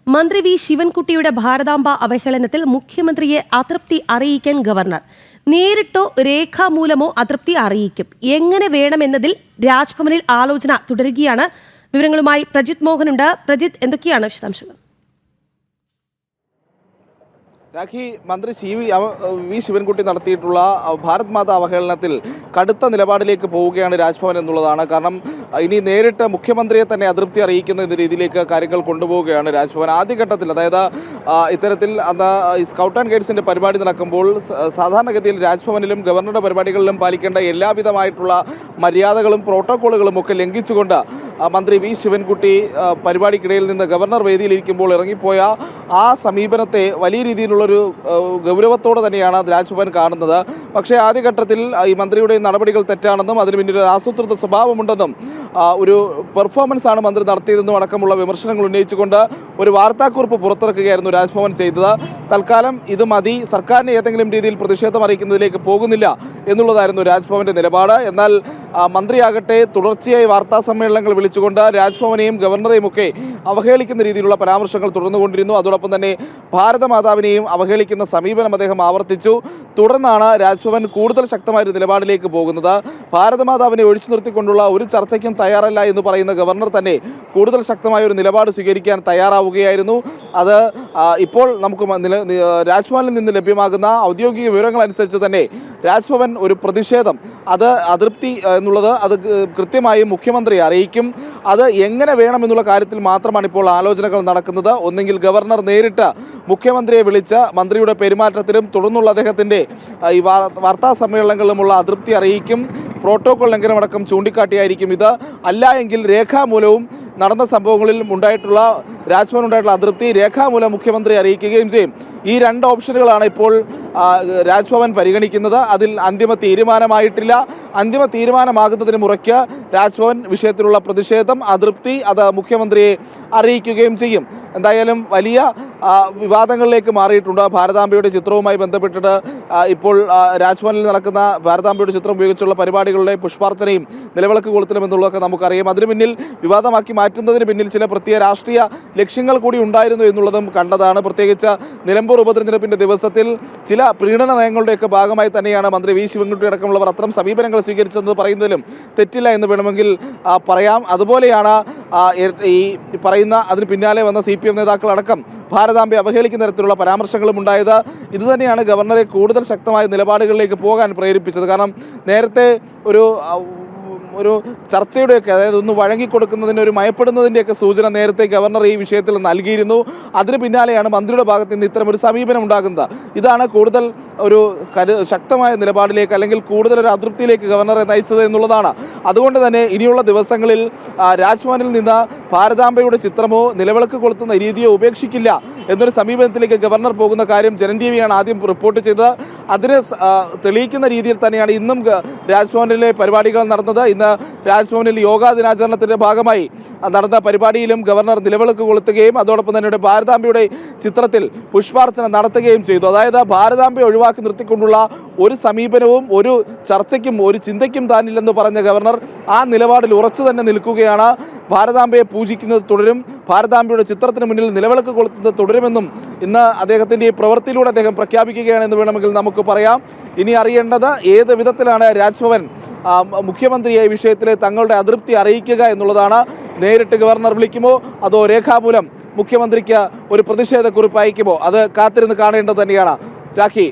മന്ത്രി വി ശിവൻകുട്ടിയുടെ ഭാരതാംബ അവഹേളനത്തിൽ മുഖ്യമന്ത്രിയെ അതൃപ്തി അറിയിക്കാൻ ഗവർണർ. നേരിട്ടോ രേഖാമൂലമോ അതൃപ്തി അറിയിക്കും. എങ്ങനെ വേണമെന്നതിൽ രാജ്ഭവനിൽ ആലോചന തുടരുകയാണ്. വിവരങ്ങളുമായി പ്രജിത് മോഹനുണ്ട്. പ്രജിത്, എന്തൊക്കെയാണ് വിശദാംശങ്ങൾ? രാഖി, മന്ത്രി വി ശിവൻകുട്ടി നടത്തിയിട്ടുള്ള ഭാരത് മാതാ അവഹേളനത്തിൽ കടുത്ത നിലപാടിലേക്ക് പോവുകയാണ് രാജ്ഭവൻ എന്നുള്ളതാണ്. കാരണം ഇനി നേരിട്ട് മുഖ്യമന്ത്രിയെ തന്നെ അതൃപ്തി അറിയിക്കുന്ന രീതിയിലേക്ക് കാര്യങ്ങൾ കൊണ്ടുപോവുകയാണ് രാജ്ഭവൻ. ആദ്യഘട്ടത്തിൽ, അതായത് ഇത്തരത്തിൽ അന്ന് ഈ സ്കൗട്ട് ആൻഡ് ഗൈഡ്സിൻ്റെ പരിപാടി നടക്കുമ്പോൾ സാധാരണഗതിയിൽ രാജ്ഭവനിലും ഗവർണറുടെ പരിപാടികളിലും പാലിക്കേണ്ട എല്ലാവിധമായിട്ടുള്ള മര്യാദകളും പ്രോട്ടോക്കോളുകളും ഒക്കെ ലംഘിച്ചുകൊണ്ട് മന്ത്രി വി ശിവൻകുട്ടി പരിപാടിക്കിടയിൽ നിന്ന് ഗവർണർ വേദിയിലിരിക്കുമ്പോൾ ഇറങ്ങിപ്പോയ ആ സമീപനത്തെ വലിയ രീതിയിലുള്ളൊരു ഗൗരവത്തോടെ തന്നെയാണ് രാജ്ഭവൻ കാണുന്നത്. പക്ഷേ ആദ്യഘട്ടത്തിൽ ഈ മന്ത്രിയുടെ നടപടികൾ തെറ്റാണെന്നും അതിന് പിന്നിൽ ഒരു ആസൂത്രിത സ്വഭാവമുണ്ടെന്നും ഒരു പെർഫോമൻസ് ആണ് മന്ത്രി നടത്തിയതെന്നും അടക്കമുള്ള വിമർശനങ്ങൾ ഉന്നയിച്ചുകൊണ്ട് ഒരു വാർത്താക്കുറിപ്പ് പുറത്തിറക്കുകയായിരുന്നു രാജ്ഭവൻ ചെയ്തത്. തൽക്കാലം ഇത് മതി, സർക്കാരിന് ഏതെങ്കിലും രീതിയിൽ പ്രതിഷേധം അറിയിക്കുന്നതിലേക്ക് പോകുന്നില്ല എന്നുള്ളതായിരുന്നു രാജ്ഭവന്റെ നിലപാട്. എന്നാൽ മന്ത്രിയാകട്ടെ തുടർച്ചയായി വാർത്താ സമ്മേളനങ്ങൾ വിളിച്ചുകൊണ്ട് രാജ്ഭവനെയും ഗവർണറെയും ഒക്കെ അവഹേളിക്കുന്ന രീതിയിലുള്ള പരാമർശങ്ങൾ തുടർന്നുകൊണ്ടിരുന്നു. അതോടൊപ്പം തന്നെ ഭാരതമാതാവിനെയും അവഹേളിക്കുന്ന സമീപനം അദ്ദേഹം ആവർത്തിച്ചു. തുടർന്നാണ് രാജ്ഭവൻ കൂടുതൽ ശക്തമായ ഒരു നിലപാടിലേക്ക് പോകുന്നത്. ഭാരതമാതാവിനെ ഒഴിച്ചു നിർത്തിക്കൊണ്ടുള്ള ഒരു ചർച്ചയ്ക്കും തയ്യാറല്ല എന്ന് പറയുന്ന ഗവർണർ തന്നെ കൂടുതൽ ശക്തമായ ഒരു നിലപാട് സ്വീകരിക്കാൻ തയ്യാറാവുകയായിരുന്നു. അത് ഇപ്പോൾ നമുക്ക് രാജ്ഭവനിൽ നിന്ന് ലഭ്യമാകുന്ന ഔദ്യോഗിക വിവരങ്ങൾ അനുസരിച്ച് തന്നെ രാജ്ഭവൻ ഒരു പ്രതിഷേധം, അത് അതൃപ്തി എന്നുള്ളത് അത് കൃത്യമായും മുഖ്യമന്ത്രിയെ അറിയിക്കും. അത് എങ്ങനെ വേണമെന്നുള്ള കാര്യത്തിൽ മാത്രമാണ് ഇപ്പോൾ ആലോചനകൾ നടക്കുന്നത്. ഒന്നെങ്കിൽ ഗവർണർ നേരിട്ട് മുഖ്യമന്ത്രിയെ വിളിച്ച് മന്ത്രിയുടെ പെരുമാറ്റത്തിലും തുടർന്നുള്ള അദ്ദേഹത്തിൻ്റെ ഈ വാർത്താ സമ്മേളനങ്ങളിലുമുള്ള അതൃപ്തി അറിയിക്കും. പ്രോട്ടോകോൾ ലംഘനമടക്കം ചൂണ്ടിക്കാട്ടിയായിരിക്കും ഇത്. അല്ല എങ്കിൽ രേഖാമൂലവും നടന്ന സംഭവങ്ങളിൽ രാജ്ഭവനുണ്ടായിട്ടുള്ള അതൃപ്തി രേഖാമൂലം മുഖ്യമന്ത്രി അറിയിക്കുകയും ചെയ്യും. ഈ രണ്ട് ഓപ്ഷനുകളാണ് ഇപ്പോൾ രാജ്ഭവൻ പരിഗണിക്കുന്നത്. അതിൽ അന്തിമ തീരുമാനമായിട്ടില്ല. അന്തിമ തീരുമാനമാകുന്നതിന് മുറയ്ക്ക് രാജ്ഭവൻ വിഷയത്തിലുള്ള പ്രതിഷേധം, അതൃപ്തി അത് മുഖ്യമന്ത്രിയെ അറിയിക്കുകയും ചെയ്യും. എന്തായാലും വലിയ വിവാദങ്ങളിലേക്ക് മാറിയിട്ടുണ്ട്. ഭാരതാംബയുടെ ചിത്രവുമായി ബന്ധപ്പെട്ടിട്ട് ഇപ്പോൾ രാജ്ഭവനിൽ നടക്കുന്ന ഭാരതാംബയുടെ ചിത്രം ഉപയോഗിച്ചുള്ള പരിപാടികളുടെ പുഷ്പാർച്ചനയും നിലവിളക്ക് കൊളുത്തലും എന്നുള്ളതൊക്കെ നമുക്കറിയാം. അതിന് പിന്നിൽ വിവാദമാക്കി മാറ്റുന്നതിന് പിന്നിൽ ചില പ്രത്യേക രാഷ്ട്രീയ ലക്ഷ്യങ്ങൾ കൂടി ഉണ്ടായിരുന്നു എന്നുള്ളതും കണ്ടതാണ്. പ്രത്യേകിച്ച് നിലമ്പൂർ ഉപതെരഞ്ഞെടുപ്പിൻ്റെ ദിവസത്തിൽ ചില പ്രീണന നയങ്ങളുടെയൊക്കെ ഭാഗമായി തന്നെയാണ് മന്ത്രി വി ശിവൻകുട്ടി അടക്കമുള്ളവർ അത്തരം സമീപനങ്ങൾ സ്വീകരിച്ചെന്ന് പറയുന്നതിലും തെറ്റില്ല എന്ന് വേണമെങ്കിൽ പറയാം. അതുപോലെയാണ് ഈ പറയുന്ന അതിന് പിന്നാലെ വന്ന CPM നേതാക്കളടക്കം ഭാരതാംബയെ അവഹേളിക്കുന്ന തരത്തിലുള്ള പരാമർശങ്ങളും ഉണ്ടായത്. ഇതുതന്നെയാണ് ഗവർണറെ കൂടുതൽ ശക്തമായ നിലപാടുകളിലേക്ക് പോകാൻ പ്രേരിപ്പിച്ചത്. കാരണം നേരത്തെ ഒരു ചർച്ചയുടെയൊക്കെ, അതായത് ഒന്ന് വഴങ്ങിക്കൊടുക്കുന്നതിന്, ഒരു മയപ്പെടുന്നതിൻ്റെയൊക്കെ സൂചന നേരത്തെ ഗവർണർ ഈ വിഷയത്തിൽ നൽകിയിരുന്നു. അതിന് പിന്നാലെയാണ് മന്ത്രിയുടെ ഭാഗത്ത് നിന്ന് ഇത്തരം ഒരു സമീപനം ഉണ്ടാകുന്നത്. ഇതാണ് കൂടുതൽ ഒരു ശക്തമായ നിലപാടിലേക്ക്, അല്ലെങ്കിൽ കൂടുതൽ ഒരു അതൃപ്തിയിലേക്ക് ഗവർണറെ നയിച്ചത് എന്നുള്ളതാണ്. അതുകൊണ്ട് തന്നെ ഇനിയുള്ള ദിവസങ്ങളിൽ രാജ്ഭവനിൽ നിന്ന് ഭാരതാംബയുടെ ചിത്രമോ നിലവിളക്ക് കൊളുത്തുന്ന രീതിയോ ഉപേക്ഷിക്കില്ല എന്നൊരു സമീപനത്തിലേക്ക് ഗവർണർ പോകുന്ന കാര്യം ജനൻ ടിവിയാണ് ആദ്യം റിപ്പോർട്ട് ചെയ്തത്. അതിനെ തെളിയിക്കുന്ന രീതിയിൽ തന്നെയാണ് ഇന്നും രാജ്ഭവനിലെ പരിപാടികൾ നടന്നത്. ഇന്ന് രാജ്ഭവനിൽ യോഗാ ദിനാചരണത്തിൻ്റെ ഭാഗമായി നടന്ന പരിപാടിയിലും ഗവർണർ നിലവിളക്ക് കൊളുത്തുകയും അതോടൊപ്പം തന്നെ ഭാരതാംബയുടെ ചിത്രത്തിൽ പുഷ്പാർച്ചന നടത്തുകയും ചെയ്തു. അതായത് ഭാരതാംബയെ ഒഴിവാക്കി നിർത്തിക്കൊണ്ടുള്ള ഒരു സമീപനവും ഒരു ചർച്ചയ്ക്കും ഒരു ചിന്തയ്ക്കും താനില്ലെന്ന് പറഞ്ഞ ഗവർണർ ആ നിലപാടിൽ ഉറച്ചു തന്നെ നിൽക്കുകയാണ്. ഭാരതാംബയെ പൂജിക്കുന്നത് തുടരും, ഭാരതാംബയുടെ ചിത്രത്തിന് മുന്നിൽ നിലവിളക്ക് കൊളുത്തുന്നത് തുടരുമെന്നും ഇന്ന് അദ്ദേഹത്തിൻ്റെ ഈ പ്രവൃത്തിയിലൂടെ അദ്ദേഹം പ്രഖ്യാപിക്കുകയാണെന്ന് വേണമെങ്കിൽ നമുക്ക് പറയാം. ഇനി അറിയേണ്ടത് ഏത് വിധത്തിലാണ് രാജ്ഭവൻ മുഖ്യമന്ത്രിയെ വിഷയത്തിൽ തങ്ങളുടെ അതൃപ്തി അറിയിക്കുക എന്നുള്ളതാണ്. നേരിട്ട് ഗവർണർ വിളിക്കുമോ അതോ രേഖാമൂലം മുഖ്യമന്ത്രിക്ക് ഒരു പ്രതിഷേധക്കുറിപ്പ് അയക്കുമോ, അത് കാത്തിരുന്ന് കാണേണ്ടത് തന്നെയാണ്. രാഖി.